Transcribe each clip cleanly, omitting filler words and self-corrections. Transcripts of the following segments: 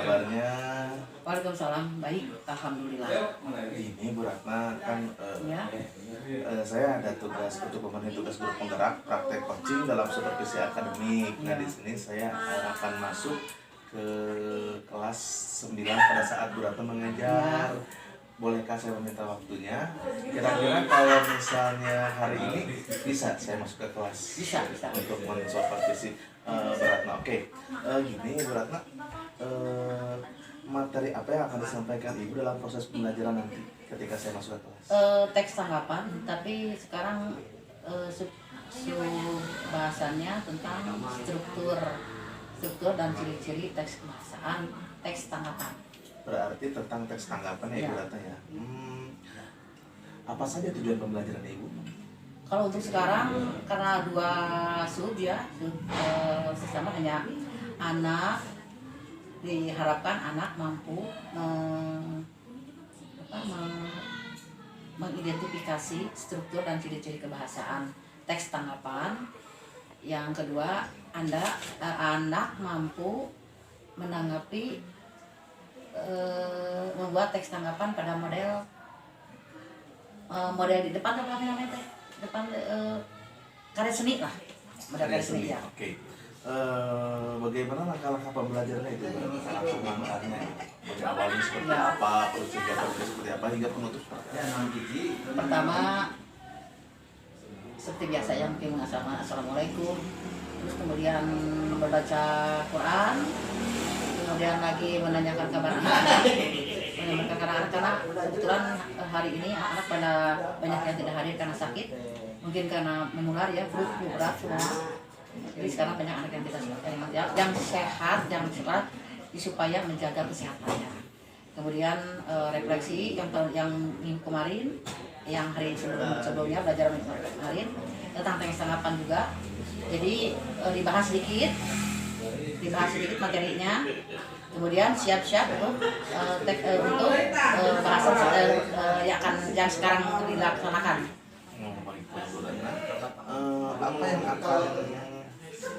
kabarnya? Waalaikumsalam, baik, alhamdulillah. Ini Bu Ratna kan Ya. saya ada tugas untuk memenuhi tugas guru penggerak praktek coaching dalam supervisi akademik. Nah, di sini saya akan masuk ke kelas 9 pada saat Bu Ratna mengajar. Bolehkah saya meminta waktunya? Kira-kira kalau misalnya hari ini bisa saya masuk ke kelas? Bisa. Untuk mensupervisi Bu Ratna. Oke. Gini Bu Ratna, materi apa yang akan disampaikan Ibu dalam proses pembelajaran nanti ketika saya masuk ke kelas? Teks tanggapan, tapi sekarang bahasannya tentang struktur dan ciri-ciri teks kebahasaan, teks tanggapan. Berarti tentang teks tanggapan ya Ibu Ratna ya. Apa saja tujuan pembelajaran Ibu? Kalau untuk sekarang karena dua sub sesama hanya anak, diharapkan anak mampu mengidentifikasi struktur dan ciri-ciri kebahasaan teks tanggapan. Yang kedua, anak mampu menanggapi membuat teks tanggapan pada model di depan apa namanya teh? Depan karya seni lah. Model karya seni ya. Oke. Bagaimana langkah-langkah pembelajarannya itu? Langsung mengarahnya awalnya seperti apa, terus kegiatan seperti apa hingga penutup seperti apa? Pertama, seperti biasa yang mungkin assalamualaikum, terus kemudian membaca Quran, kemudian lagi menanyakan kabar anak-anak karena kebetulan hari ini anak pada banyak yang tidak hadir karena sakit, mungkin karena menular ya, flu berat semua. Jadi sekarang banyak anak yang tidak yang sehat, yang sehat supaya menjaga kesehatannya. Kemudian refleksi yang minggu kemarin, yang hari sebelumnya belajar kemarin tentang teks tanggapan juga. Jadi dibahas sedikit materinya. Kemudian siap-siap untuk bahasan yang sekarang dilaksanakan. Apa yang akan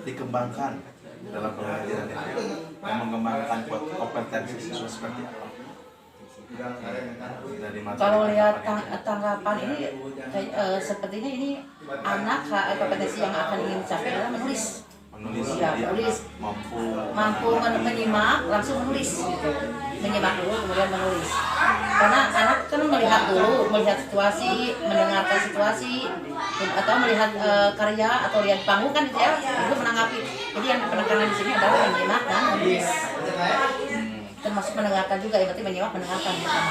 dikembangkan dalam pembelajaran itu? Yang mengembangkan kompetensi siswa seperti apa? Kalau lihat tanggapan ini sepertinya ini anak kompetensi yang akan ingin dicapai adalah menulis. Mampu menyimak langsung menulis gitu. Menyimak dulu kemudian menulis. Karena anak kan melihat situasi, mendengarkan situasi atau melihat karya atau lihat panggung kan gitu ya, itu menanggapi. Jadi yang penekanan di sini adalah menyimak dan menulis. Termasuk mendengarkan juga, berarti menyimak mendengarkan bersama.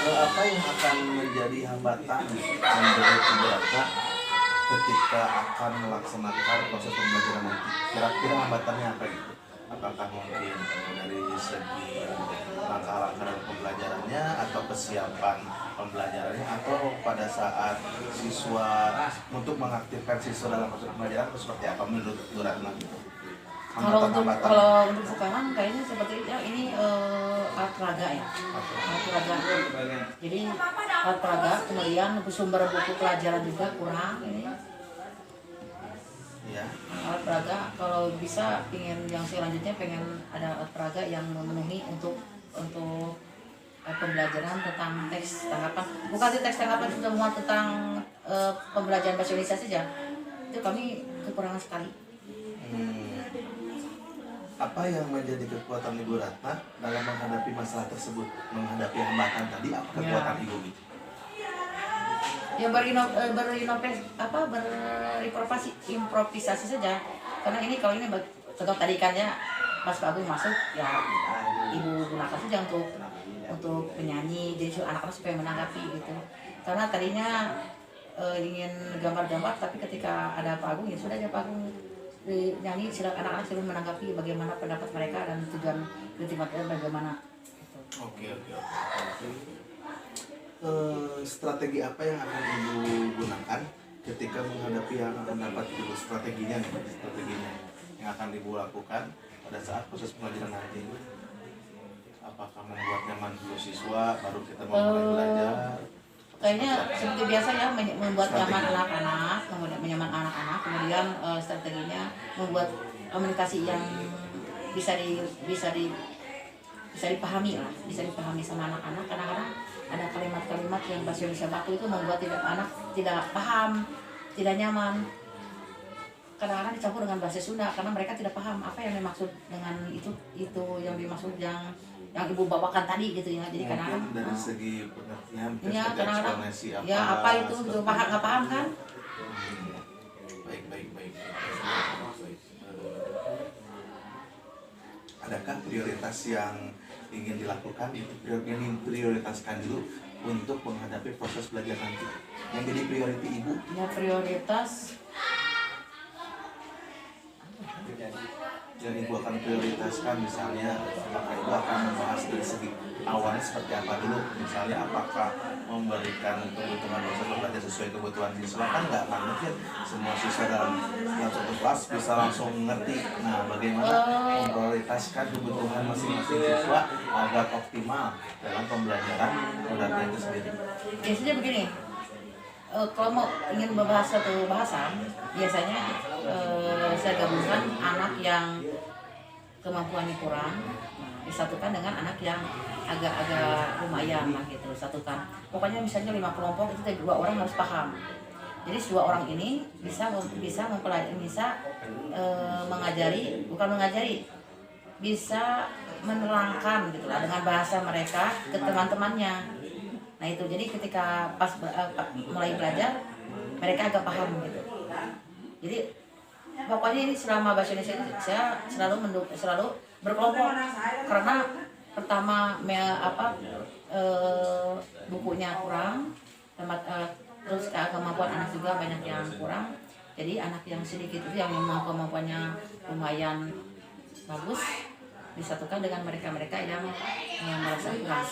Apa yang akan menjadi hambatan menjadi keberatan ketika akan melaksanakan proses pembelajaran nanti? Kira-kira hambatannya apa gitu? Apakah mungkin dari segi langkah-langkah dalam pembelajarannya atau kesiapan pembelajarannya atau pada saat siswa untuk mengaktifkan siswa dalam proses pembelajaran seperti apa menurut Bu Ratna? Kalau untuk sekarang kayaknya seperti ini alat peraga ya. Alat peraga. Jadi alat peraga, kemudian sumber buku pelajaran juga kurang ini. Ya. Alat peraga kalau bisa yang selanjutnya pengen ada alat peraga yang memenuhi untuk pembelajaran tentang teks tanggapan. Bukan teks tanggapan semua tentang pembelajaran bahasa Indonesia saja. Itu kami kekurangan sekali. Apa yang menjadi kekuatan Ibu Ratna dalam menghadapi masalah tersebut, menghadapi hambatan tadi, apa kekuatan Ibu gitu? Ya berimprovisasi saja. Karena kalau ini contoh tadi kan ya pas Pak Agung masuk ya Ibu gunakan saja untuk penyanyi, jadi anak-anak supaya menanggapi gitu. Karena tadinya ingin gambar-gambar, tapi ketika ada Pak Agung ya sudah aja Pak Agung nyanyi, anak-anak selalu menanggapi bagaimana pendapat mereka dan tujuan kritik mereka bagaimana. Oke. Strategi apa yang akan Ibu gunakan ketika menghadapi yang pendapat Ibu? Strateginya yang akan Ibu lakukan pada saat proses pembelajaran nanti? Apakah membuat nyaman dulu siswa baru kita mulai belajar? Kayaknya seperti biasa ya, membuat nyaman anak-anak, kemudian menyaman anak-anak, kemudian strateginya membuat komunikasi yang bisa dipahami lah, bisa dipahami sama anak-anak. Kadang-kadang ada kalimat-kalimat yang bahasa Indonesia baku itu membuat anak tidak paham, tidak nyaman. Kadang-kadang dicampur dengan bahasa Sunda karena mereka tidak paham apa yang dimaksud dengan itu yang dimaksud yang ibu bawakan tadi gitu ya. Jadi kadang-kadang dari segi pengertian, ya, kadang-kadang eksplanasi ya apa itu gitu, paham nggak paham kan? Baik. Adakah prioritas yang ingin dilakukan, ingin prioritaskan dulu untuk menghadapi proses belajar nanti? Yang jadi priority ibu? Ya prioritas yang ibu akan prioritaskan, misalnya apakah ibu akan membahas dari segi awalnya seperti apa dulu, misalnya apakah memberikan kebutuhan proses belajar sesuai kebutuhan siswa, kan nggak akan mungkin semua siswa dalam satu kelas bisa langsung mengerti. Nah, bagaimana memprioritaskan kebutuhan masing-masing siswa agar optimal dalam pembelajaran produk itu sendiri? biasanya begini, kalau mau ingin membahas satu bahasan, biasanya saya gabungkan anak yang kemampuannya kurang, disatukan dengan anak yang agak lumayan lah gitu, satukan. Pokoknya misalnya 5 kelompok itu 2 orang harus paham. Jadi 2 orang ini bisa mempelajari, mengajari, bukan mengajari, bisa menerangkan gitu lah dengan bahasa mereka ke teman-temannya. Nah itu, jadi ketika pas mulai belajar mereka agak paham gitu. Jadi pokoknya ini selama bahasa Indonesia ini saya selalu berkelompok, karena pertama bukunya kurang, terus kemampuan anak juga banyak yang kurang. Jadi anak yang sedikit itu yang memang kemampuannya lumayan bagus disatukan dengan mereka yang merasa kurang.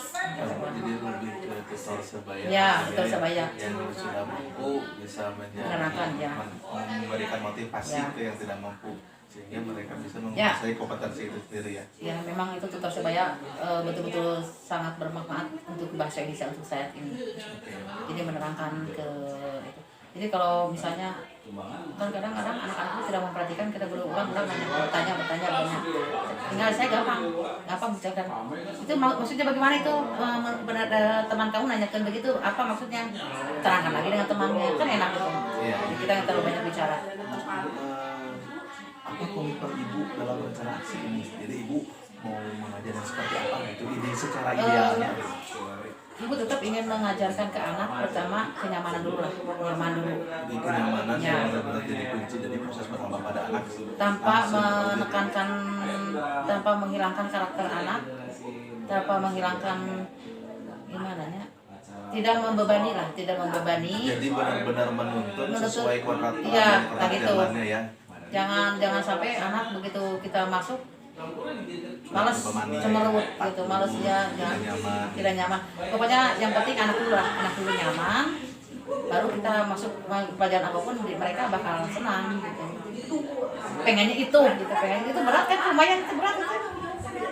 Jadi lebih ke tutor sebaya. Ya, tutor sebaya. Yang sudah mampu bisa Menerangkan, ya. memberikan motivasi Ya. ke yang tidak mampu, sehingga mereka bisa menguasai kompetensi itu sendiri ya. Ya, memang itu tutor sebaya betul-betul sangat bermanfaat untuk bahasa Indonesia untuk saat ini. Jadi menerangkan ke itu. Jadi kalau misalnya kan kadang-kadang anak-anak itu tidak memperhatikan, kita berulang bertanya banyak. Tinggal saya gampang menjelaskan. Itu maksudnya bagaimana itu, teman kamu nanyakan begitu, apa maksudnya? Terangkan lagi dengan temannya, kan enak gitu. Iya. Jadi kita nggak terlalu banyak bicara. Apa komitmen ibu dalam rencana aksi ini? Jadi ibu mau mengajar seperti apa gitu, ide secara idealnya gitu. Ibu tetap ingin mengajarkan ke anak, pertama kenyamanan dulu lah, nyaman dulu. Jadi kenyamanan Ya. yang benar-benar jadi kunci dari proses berkembang pada anak. Tanpa Langsung menekankan, tanpa menghilangkan karakter anak, tanpa menghilangkan gimana ya, tidak membebani. Jadi benar-benar menuntut sesuai kodrat Iya, kodrat gitu. zamannya ya. Jangan sampai anak begitu kita masuk malas, cemerut gitu, malas ya, tidak nyaman. Pokoknya yang penting anak dulu nyaman, baru kita masuk pelajaran apapun mereka bakal senang gitu. Pengennya itu berat kan, lumayan itu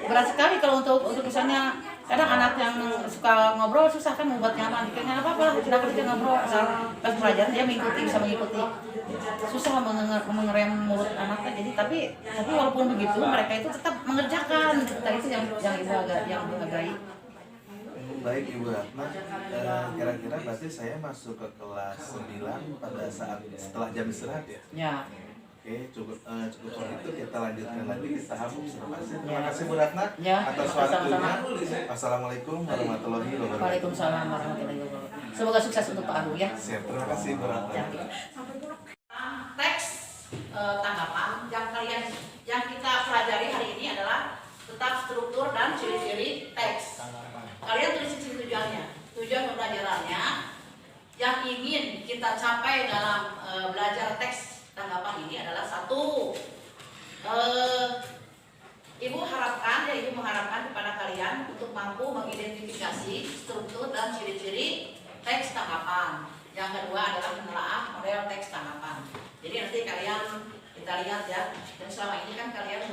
berat sekali kalau untuk misalnya. Kadang anak yang suka ngobrol susah kan membuat nyaman. Kayaknya apa lah, tidak perlu ngobrol, asal pas pelajaran dia bisa mengikuti. Susah mengerem mulut anaknya. Jadi tapi walaupun begitu mereka itu tetap mengerjakan. Itu yang ibu hargai. Baik Ibu Ratna, kira-kira berarti saya masuk ke kelas 9 pada saat setelah jam istirahat ya? Ya. Oke, cukup kalau itu kita lanjutkan lagi di tahap observasi. Terima kasih Bu Ratna Ya, atas waktunya. Assalamualaikum warahmatullahi wabarakatuh. Waalaikumsalam warahmatullahi wabarakatuh. Semoga sukses untuk Pak Agung ya. Siap, terima kasih Bu Ratna. Teks tanggapan yang kita pelajari hari ini adalah tetap struktur dan ciri-ciri teks. Kalian tulis di sini tujuan pembelajarannya yang ingin kita capai dalam belajar teks tanggapan ini adalah 1, ibu mengharapkan kepada kalian untuk mampu mengidentifikasi struktur dan ciri-ciri teks tanggapan. Yang kedua adalah menelaah model teks tanggapan. Jadi nanti kita lihat ya, dan selama ini kan kalian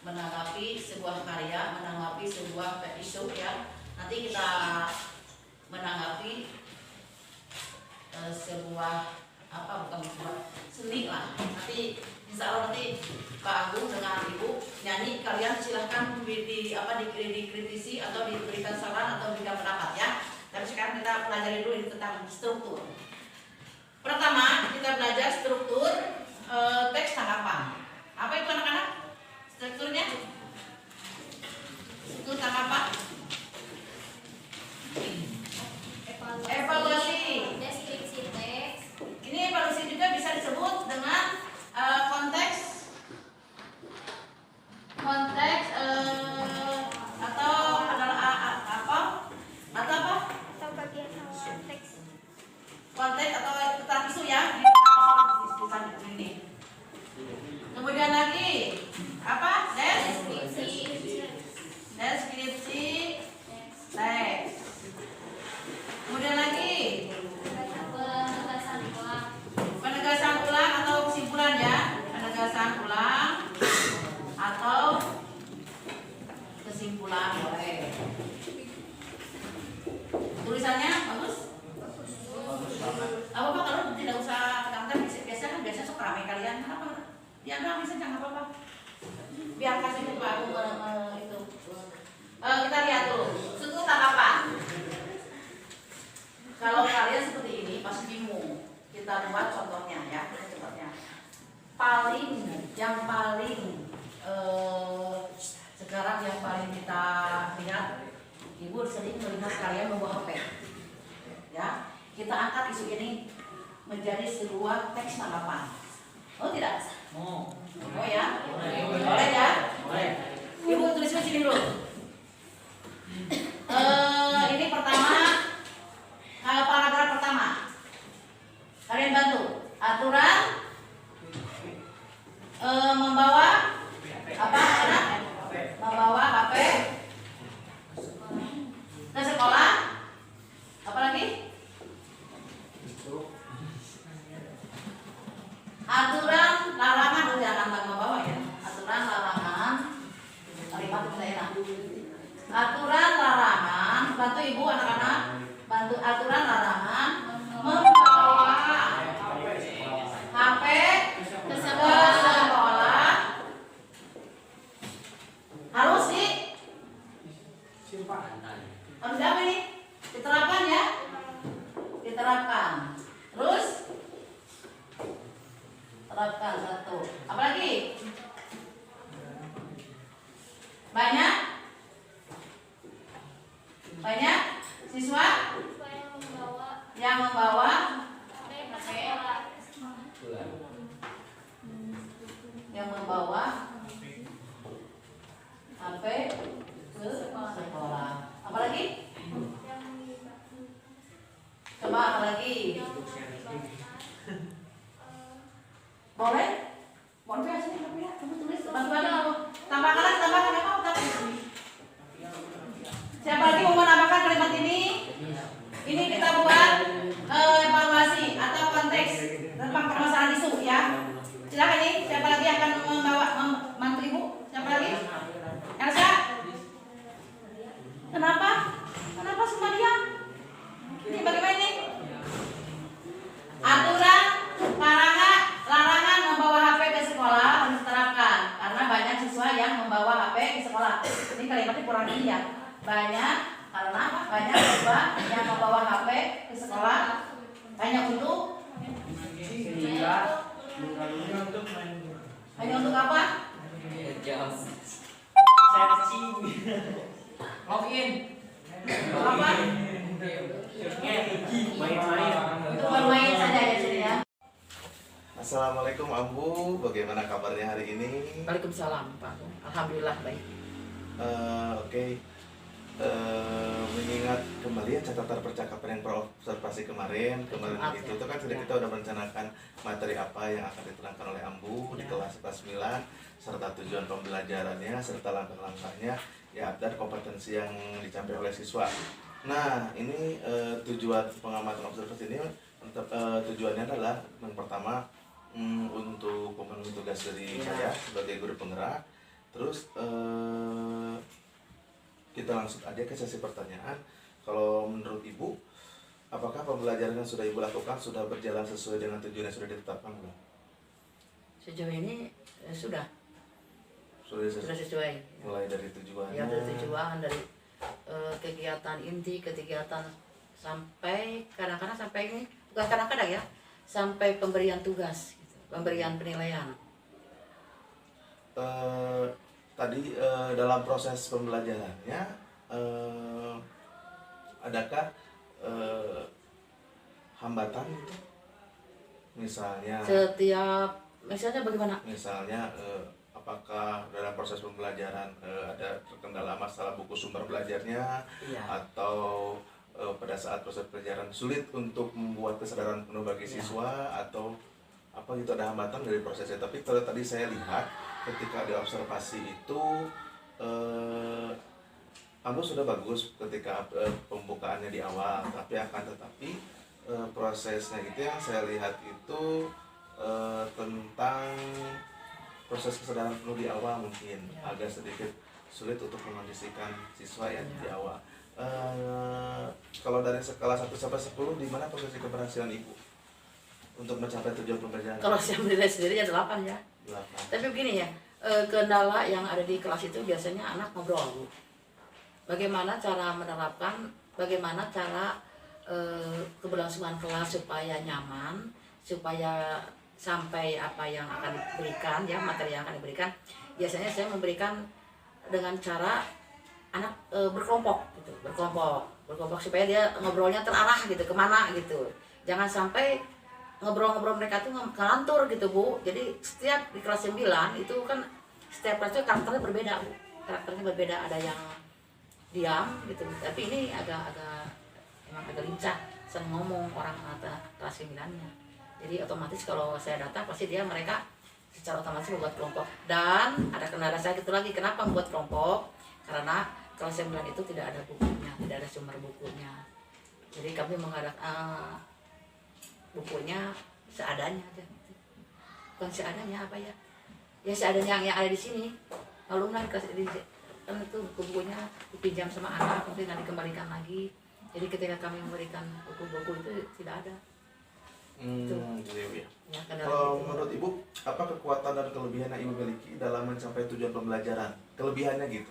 menanggapi sebuah karya, menanggapi sebuah isu ya. Nanti kita menanggapi sebuah bukan seni lah. Nanti Insya Allah nanti Pak Agung dengan Ibu nyanyi, kalian silahkan dikritisi atau diberikan saran atau diberikan pendapat ya. Tapi sekarang kita pelajari dulu ini tentang struktur. Pertama kita belajar struktur teks tanggapan. Apa itu anak-anak? Strukturnya? Struktur tanggapan? Evaluasi. Deskripsi teks. Ini evaluasi juga bisa disebut dengan konteks atau Bagian awal teks. konteks atau tentang isu ya di ini. Kemudian lagi apa? Deskripsi teks. Kemudian lagi penegasan ulang atau kesimpulan ya. Penegasan ulang atau kesimpulan boleh. Tulisannya bagus? Apa kalau tidak usah kadang-kadang biasa suka ramai kalian apa? Ya enggak bisa jangan apa-apa. Biar kasih ke Pak Agung itu. Kita lihat dulu. Struktur tanggapan. Kalau kalian seperti ini pasti bingung. Kita buat contohnya ya, contohnya. Yang paling sekarang yang paling kita lihat, Ibu sering melihat kalian membawa HP. Ya, kita angkat isu ini menjadi sebuah teks tanggapan. Oh tidak? Oh ya? Boleh ya? Boleh. Ibu tulis di sini dulu. Ini pertama, paragraf pertama. Kalian bantu. Aturan membawa apa? Membawa HP ke sekolah. Apa lagi? Aturan larangan, jangan membawa ya. Aturan larangan. Kalimat itu enak. Aturan larangan, bantu Ibu anak-anak. Bantu aturan larangan membawa HP ke sekolah. Harus harus apa ini? Diterapkan ya? Diterapkan. Terus terapkan satu. Apa lagi? Banyak siswa yang membawa HP ke sekolah. Apa lagi? Coba apa lagi? Boleh? Boleh ya sini, tapi ya kamu tulis bantuan aku. Tambahkan apa? Siapa lagi mau menambahkan kalimat ini? Ini kita buat evaluasi atau konteks tentang permasalahan isu ya. Silakan nih, siapa lagi akan membantu Ibu? Siapa lagi? Elsa? Kenapa semua diam? Ini bagaimana ini? Aturan larangan membawa HP ke sekolah harus diterapkan karena banyak siswa yang membawa HP ke sekolah. Ini kalimatnya kurang ini ya. Banyak siswa yang membawa HP ke sekolah. Hanya untuk apa? Login. Apa? Untuk bermain saja ya sini ya. Assalamualaikum Ambu, bagaimana kabarnya hari ini? Waalaikumsalam Pak. Alhamdulillah baik. Oke. Mengingat kembali ya catatan percakapan yang observasi kemarin itu kan sudah kita udah merencanakan materi apa yang akan diterangkan oleh Ambu di kelas 9 serta tujuan pembelajarannya serta langkah-langkahnya ya dan kompetensi yang dicapai oleh siswa. Nah ini tujuan pengamatan observasi ini tujuannya adalah yang pertama untuk pemenuhan tugas dari saya sebagai guru penggerak. Terus kita langsung aja ke sesi pertanyaan. Kalau menurut Ibu, apakah pembelajaran yang sudah Ibu lakukan sudah berjalan sesuai dengan tujuan yang sudah ditetapkan belum? Sejauh ini sudah Sudah sesuai. mulai dari tujuannya. Ya dari tujuan, dari kegiatan inti, kegiatan sampai kadang-kadang sampai ini bukan kadang-kadang ya, sampai pemberian tugas, gitu, pemberian penilaian. Tadi dalam proses pembelajarannya adakah hambatan gitu? Misalnya bagaimana? Misalnya apakah dalam proses pembelajaran ada terkendala masalah buku sumber belajarnya, Iya. atau pada saat proses pelajaran sulit untuk membuat kesadaran penuh bagi Iya. siswa, atau apa gitu, ada hambatan dari prosesnya. Tapi kalau tadi saya lihat ketika ada observasi itu kamu sudah bagus ketika pembukaannya di awal, tapi akan tetapi prosesnya itu yang saya lihat itu tentang proses kesadaran penuh di awal mungkin agak sedikit sulit untuk mengondisikan siswa ya di awal. Kalau dari skala 1 sampai 10, di mana posisi keberhasilan Ibu untuk mencapai tujuan pembelajaran? Kalau saya menilai sendiri ya 8 ya. 8. Tapi begini ya, kendala yang ada di kelas itu biasanya anak ngobrol, Bu. Bagaimana cara menerapkan, bagaimana cara keberlangsungan kelas supaya nyaman, supaya sampai apa yang akan diberikan, ya materi yang akan diberikan. Biasanya saya memberikan dengan cara anak berkelompok gitu, berkelompok supaya dia ngobrolnya terarah gitu, kemana gitu. Jangan sampai ngobrol-ngobrol mereka tuh ngelantur gitu, Bu. Jadi setiap di kelas 9 itu kan setiap kelas itu karakternya berbeda, Bu. Karakternya berbeda, ada yang diam gitu. Tapi ini emang agak lincah, seneng ngomong orang kelas 9-nya. Jadi otomatis kalau saya datang pasti mereka secara otomatis membuat kelompok. Dan ada kendala saya gitu lagi, kenapa membuat kelompok? Karena kelas 9 itu tidak ada bukunya, tidak ada sumber bukunya. Jadi kami mengadakan bukunya seadanya aja. Bukan seadanya apa ya? Ya seadanya yang ada di sini. Alumni kelas ini kan itu buku-bukunya dipinjam sama anak, mungkin nggak dikembalikan lagi. Jadi ketika kami memberikan buku-buku itu tidak ada. Gitu ya. Ya, Kalau gitu. menurut Ibu, apa kekuatan dan kelebihan yang Ibu miliki dalam mencapai tujuan pembelajaran? Kelebihannya gitu?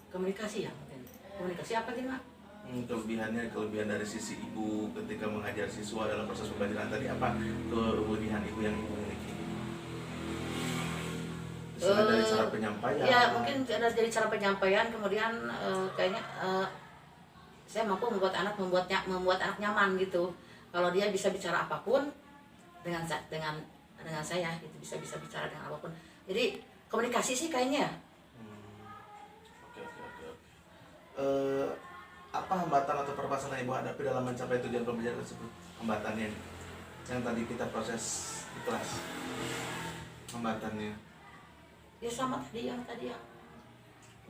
Komunikasi ya mungkin. Komunikasi apa gitu, Mak? Kelebihan dari sisi Ibu ketika mengajar siswa dalam proses pembelajaran tadi, apa kelebihan Ibu yang Ibu miliki? Misalnya dari cara penyampaian. Ya mungkin dari cara penyampaian, kemudian kayaknya saya mampu membuat anak nyaman gitu. Kalau dia bisa bicara apapun dengan saya gitu, bisa bicara dengan apapun. Jadi komunikasi sih kayaknya. Oke. Apa hambatan atau permasalahan yang Ibu hadapi dalam mencapai tujuan pembelajaran tersebut? Hambatannya yang tadi kita proses di kelas, hambatannya. Ya sama tadi ya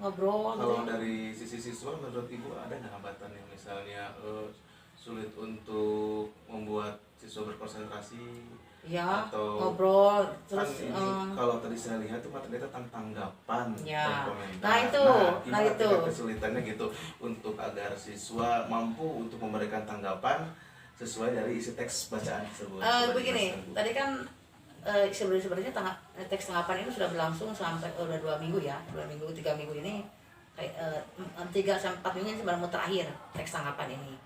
ngobrol. Kalau gitu. dari sisi siswa, menurut Ibu ada nggak hambatan yang misalnya sulit untuk membuat siswa berkonsentrasi? Ya, Atau ngobrol kan terus ini kalau tadi saya lihat tuh materi tentang tanggapan Ya. dan komentar. Nah, itu. Gimana Nah, itu. tingkat kesulitannya gitu untuk agar siswa mampu untuk memberikan tanggapan sesuai dari isi teks bacaan tersebut. Coba begini, dijelaskan, Bu. tadi kan sebenarnya teks tanggapan ini sudah berlangsung sampai udah 2 minggu ya, 2 minggu 3 minggu ini, kayak 3 sampai 4 minggu ini baru mau terakhir teks tanggapan ini.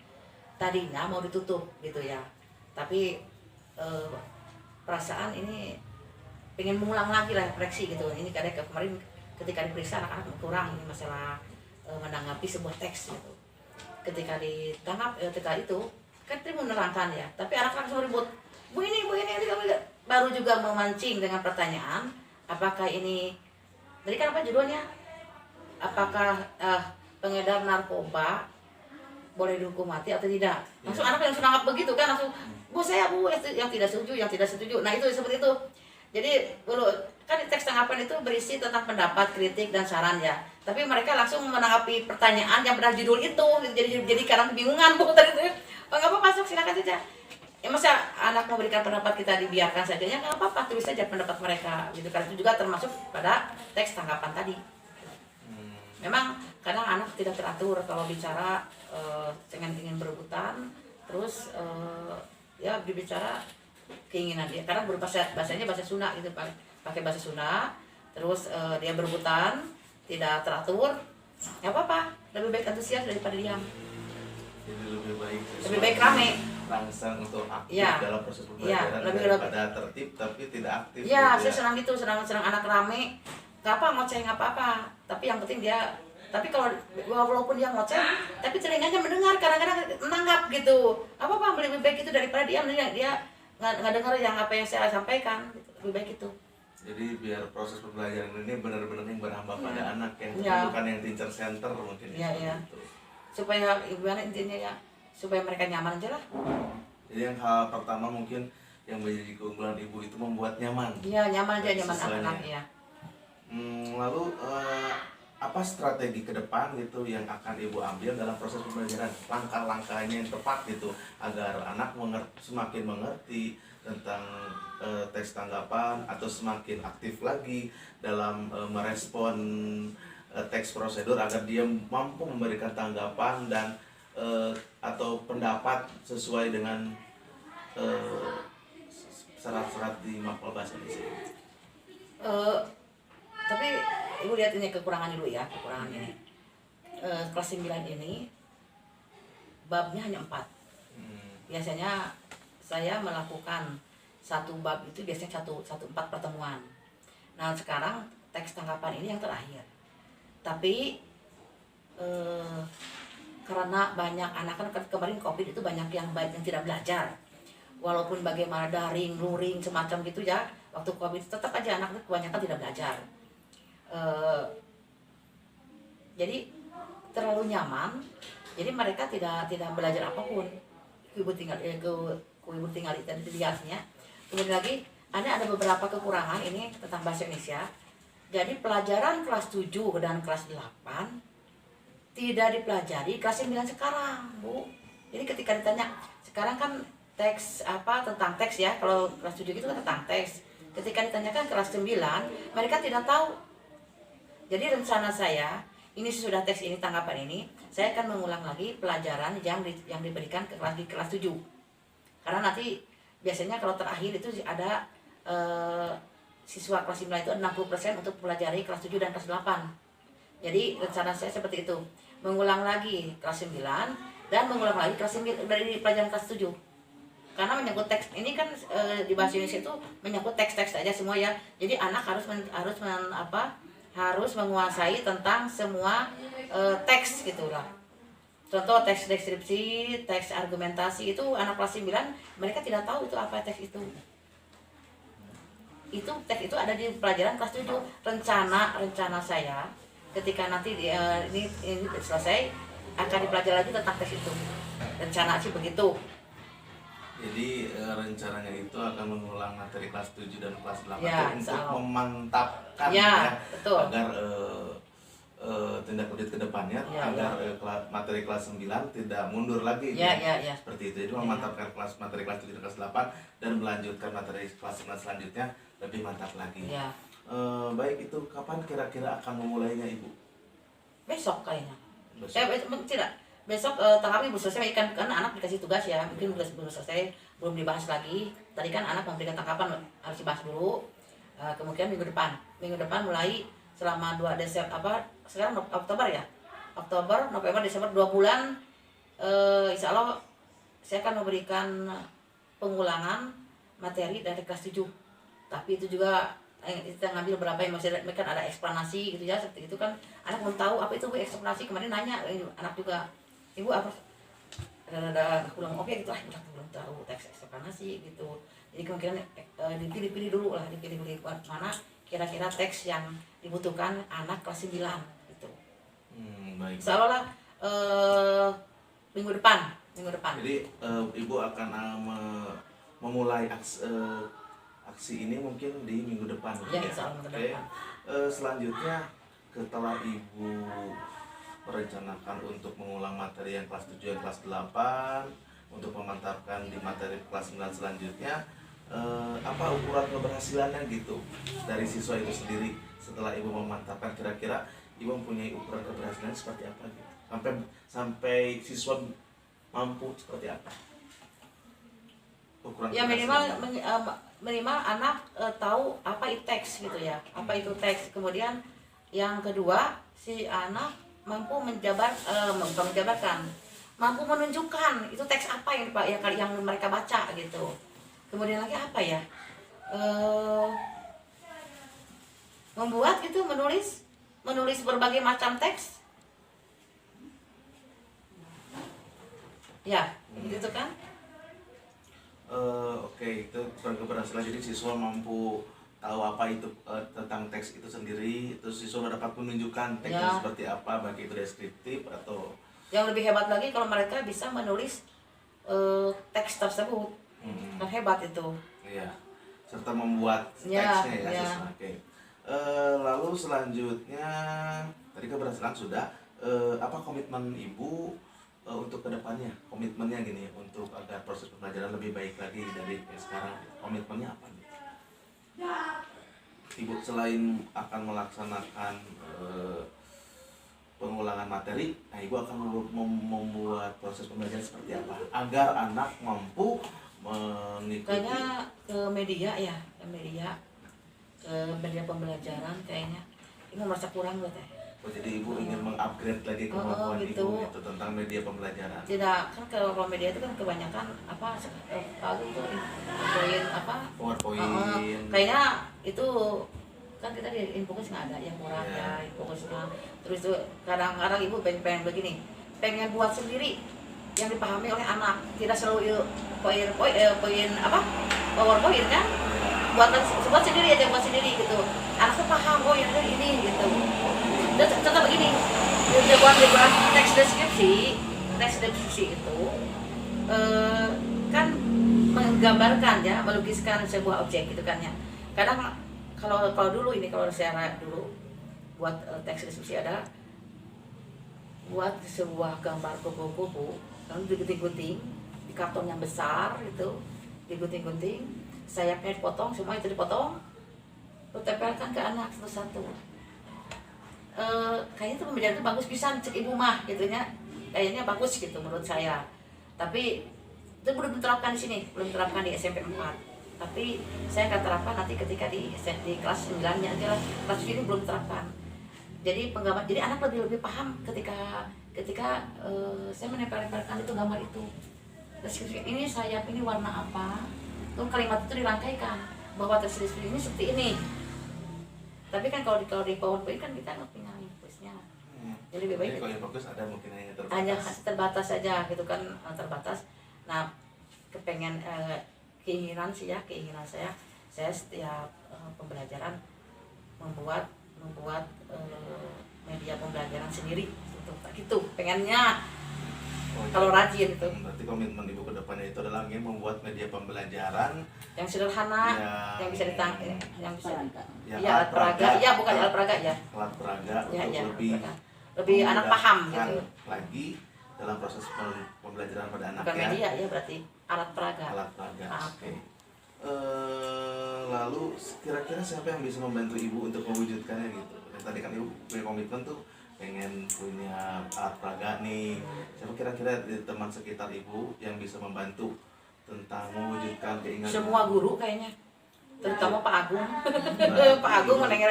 Tadinya mau ditutup gitu ya, tapi perasaan ini pengen mengulang lagi lah refleksi gitu. Ini kadang kemarin ketika diperiksa anak-anak kurang ini masalah menanggapi sebuah teks gitu. Ketika ditangkap ketika itu kan dia menerangkan ya, tapi anak-anak semua ribut, bu ini baru juga memancing dengan pertanyaan, apakah ini tadi kan apa judulnya, apakah pengedar narkoba boleh dihukum mati atau tidak. Langsung anak yang sudah begitu kan langsung, bu saya bu yang tidak setuju. Nah itu seperti itu. Jadi dulu kan teks tanggapan itu berisi tentang pendapat, kritik dan saran ya. Tapi mereka langsung menanggapi pertanyaan yang pada judul itu. Jadi kadang kebingungan bu tadi itu. Oh nggak apa masuk silakan saja. Ya masa anak memberikan pendapat kita dibiarkan saja ya nggak apa-apa, tulis saja pendapat mereka gitu kan. Itu juga termasuk pada teks tanggapan tadi. Memang kadang anak tidak teratur kalau bicara ingin berebutan, terus ya berbicara keinginan dia, karena bahasanya bahasa Sunda gitu, pakai bahasa Sunda, terus dia berebutan, tidak teratur, nggak apa-apa, lebih baik antusias daripada diam. Jadi lebih baik Rame. rangsang untuk aktif Iya. dalam proses Iya, pembelajaran lebih- daripada tertib tapi tidak aktif. Iya, gitu saya senang gitu, senang anak rame, nggak apa ngoceh nggak apa-apa, tapi yang penting dia, tapi kalau walaupun dia ngoceh, tapi telinganya mendengar, kadang-kadang menanggap gitu, apa lebih baik itu daripada diam, dia nggak dengar yang apa yang saya sampaikan, gitu. Lebih baik itu. Jadi biar proses pembelajaran ini benar-benar yang berhamba pada Iya. anak ya, Iya. bukan yang teacher center mungkin. Iya, seperti iya. itu. Supaya gimana intinya ya, supaya mereka nyaman aja lah. Jadi yang hal pertama mungkin yang menjadi keunggulan ibu itu membuat nyaman. Iya, nyaman aja, nyaman Siswanya. anak ya. Lalu apa strategi ke depan gitu yang akan ibu ambil dalam proses pembelajaran, langkah-langkahnya yang tepat gitu agar anak semakin mengerti tentang teks tanggapan atau semakin aktif lagi dalam merespon teks prosedur agar dia mampu memberikan tanggapan dan atau pendapat sesuai dengan syarat-syarat di mapel bahasa Indonesia. Tapi ibu lihat ini kekurangan dulu ya, kekurangan ini. Kelas 9 ini babnya hanya 4. Biasanya saya melakukan satu bab itu biasanya satu 4 pertemuan. Nah sekarang teks tanggapan ini yang terakhir. Tapi karena banyak anak kan kemarin COVID itu banyak yang tidak belajar. Walaupun bagaimana daring, luring, semacam gitu ya, waktu COVID tetap aja anak itu kebanyakan tidak belajar. Jadi terlalu nyaman, jadi mereka tidak belajar apapun. Ibu tinggal ibu tinggal itu dilihatnya. Kemudian lagi ada beberapa kekurangan ini tentang bahasa Indonesia. Jadi pelajaran kelas 7 dan kelas 8 tidak dipelajari kelas 9 sekarang, Bu. Jadi ketika ditanya, sekarang kan teks tentang teks ya, kalau kelas 7 itu kan tentang teks. Ketika ditanyakan kelas 9, mereka tidak tahu. Jadi rencana saya, ini sudah teks ini, tanggapan ini, saya akan mengulang lagi pelajaran yang diberikan di kelas 7. Karena nanti biasanya kalau terakhir itu ada siswa kelas 9 itu 60% untuk pelajari kelas 7 dan kelas 8. Jadi rencana saya seperti itu, mengulang lagi kelas 9 dan mengulang lagi kelas 9 dari pelajaran kelas 7. Karena menyangkut teks ini kan di bahasa Indonesia itu menyangkut teks-teks aja semua ya. Jadi anak harus menguasai tentang semua teks gitulah. Contoh teks deskripsi, teks argumentasi itu anak kelas 9 mereka tidak tahu itu apa teks itu. Itu teks itu ada di pelajaran kelas 7. Rencana saya ketika nanti ini selesai akan dipelajari lagi tentang teks itu. Rencana sih begitu. Jadi rencananya itu akan mengulang materi kelas 7 dan kelas 8 Ya, untuk insya Allah. memantapkan Ya, betul. agar tindak lanjut ke depannya Ya, agar materi kelas 9 tidak mundur lagi. Ya. Seperti itu. Jadi memantapkan materi kelas 7 dan kelas 8 dan melanjutkan materi kelas 9 selanjutnya lebih mantap lagi. Ya. Baik, itu kapan kira-kira akan memulainya Ibu? Besok kayaknya. Besok. Tidak. Besok tanggapi belum selesai kan anak dikasih tugas ya, mungkin belum selesai, belum dibahas lagi. Tadi kan anak memberikan tanggapan harus dibahas dulu. Kemudian minggu depan mulai selama 2 Desember sekarang Oktober ya. Oktober, November, Desember 2 bulan insya Allah saya akan memberikan pengulangan materi dari kelas 7. Tapi itu juga kita ngambil berapa yang masih kan ada eksplanasi gitu ya, seperti itu kan anak belum tahu apa itu Bu eksplanasi. Kemarin nanya anak juga, Ibu apa ada kurang oke gitu, belum tahu teks eksplanasi gitu. Jadi kemungkinan dipilih dulu mana kira-kira teks yang dibutuhkan anak kelas 9 gitu. Baik. Insya Allah lah minggu depan. Jadi Ibu akan memulai aksi ini mungkin di minggu depan. Ya, insya Allah minggu depan. Selanjutnya setelah Ibu merencanakan untuk mengulang materi yang kelas 7 dan kelas 8 untuk memantapkan di materi kelas 9 selanjutnya, apa ukuran keberhasilannya gitu dari siswa itu sendiri setelah Ibu memantapkan, kira-kira Ibu mempunyai ukuran keberhasilan seperti apa gitu sampai siswa mampu seperti apa? ukuran Ya minimal keberhasilan. minimal anak tahu apa itu teks gitu ya, apa itu teks. Kemudian yang kedua, si anak mampu bukan menjabarkan, mampu menunjukkan itu teks apa yang mereka baca gitu. Kemudian lagi apa ya, membuat gitu, menulis berbagai macam teks ya, gitu kan. Oke, itu ukuran keberhasilan. Jadi siswa mampu tahu apa itu tentang teks itu sendiri, terus siswa dapat menunjukkan teksnya Ya. seperti apa, baik itu deskriptif atau Yang lebih hebat lagi kalau mereka bisa menulis teks tersebut, kan hebat itu. iya, serta membuat Ya, teksnya ya. ya. Oke. Lalu selanjutnya tadi keberhasilan sudah. Apa komitmen ibu untuk kedepannya? Komitmennya gini, untuk agar proses pembelajaran lebih baik lagi dari sekarang. Komitmennya apa nih? Ibu selain akan melaksanakan pengulangan materi, nah ibu akan membuat proses pembelajaran seperti apa agar anak mampu mengikuti. Kayaknya ke media ya, ke media pembelajaran kayaknya. Ibu merasa kurang loh teh. Oh, jadi ibu ingin mengupgrade lagi kemampuan gitu. ibu itu tentang media pembelajaran. Tidak, kan kalau media itu kan kebanyakan apa paling tuh poin apa? PowerPoint. Kayaknya itu kan kita di Infocus nggak ada yang kurang Ya. ya Infocusnya. Terus tuh kadang-kadang ibu pengen begini, pengen buat sendiri yang dipahami oleh anak, tidak selalu poin apa PowerPoint kan, buat sendiri aja, buat sendiri gitu. Anak tuh paham, oh yang ini gitu. Dan contoh begini, dia buat teks deskripsi itu kan menggambarkan ya, melukiskan sebuah objek gitu kan ya. Kadang kalau dulu saya dulu buat teks deskripsi ada buat sebuah gambar kupu-kupu, lalu digunting-gunting di karton yang besar itu, digunting-gunting, sayapnya dipotong, semua itu dipotong, lalu tempelkan ke anak satu-satu. Kayaknya itu pembelajaran itu bagus bisa cek ibu mah gitunya, kayaknya bagus gitu menurut saya. Tapi itu belum diterapkan di sini, belum diterapkan di SMP 4. Tapi saya akan terapkan nanti ketika di kelas 9-nya aja lah. Kelas ini belum diterapkan. Jadi jadi anak lebih paham ketika saya menempel-nempelkan itu gambar itu. Deskripsi ini sayap ini warna apa, lalu kalimat itu dirangkaikan bahwa deskripsi ini seperti ini. Tapi kan kalau di PowerPoint kan kita nggak punya infusnya. Jadi lebih baik kalau yang fokus ada mungkin hanya terbatas. hanya terbatas saja gitu kan, terbatas. Nah, keinginan saya setiap pembelajaran membuat media pembelajaran sendiri gitu pengennya. Kalau rajin itu. Berarti komitmen ibu ke depannya itu adalah ingin membuat media pembelajaran Yang sederhana, yang bisa ditangkap, yang bisa alat peraga. ya bukan alat peraga ya. Alat peraga Ya, untuk ya, lebih anak paham memudahkan gitu. lagi dalam proses pembelajaran pada anak Bukan ya. media ya berarti alat peraga. Alat peraga. Ah. Oke. Lalu kira-kira siapa yang bisa membantu ibu untuk mewujudkannya gitu? Yang tadi kan ibu punya komitmen tuh pengen punya alat peraga nih. Siapa kira-kira di teman sekitar ibu yang bisa membantu tentang mewujudkan keinginan? Semua guru kayaknya, terutama Pak Agung. Pak Agung neng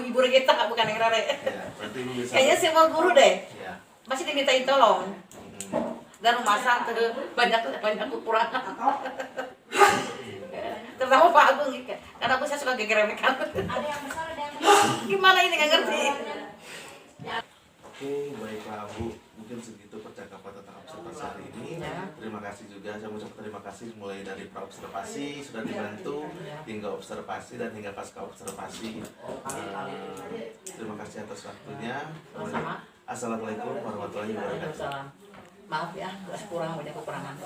ibu kita bukan neng Rere. Ya, berarti ibu bisa. Kayaknya semua guru deh Ya. masih dimintain tolong. Hmm. Dan masak banyak kekurangan. Terutama Pak Agung karena aku saya suka geger-geger. Ada yang besar, ada yang kecil. Gimana ini nggak ngerti? Oke, baiklah Bu. Mungkin segitu percakapan tentang observasi hari ini. Ya. Terima kasih juga. Saya mengucapkan terima kasih mulai dari pra-observasi sudah dibantu hingga observasi dan hingga pasca observasi. Terima kasih atas waktunya. Sama-sama. Assalamualaikum warahmatullahi wabarakatuh. Waalaikumsalam. Maaf ya, kurang banyak kekurangan.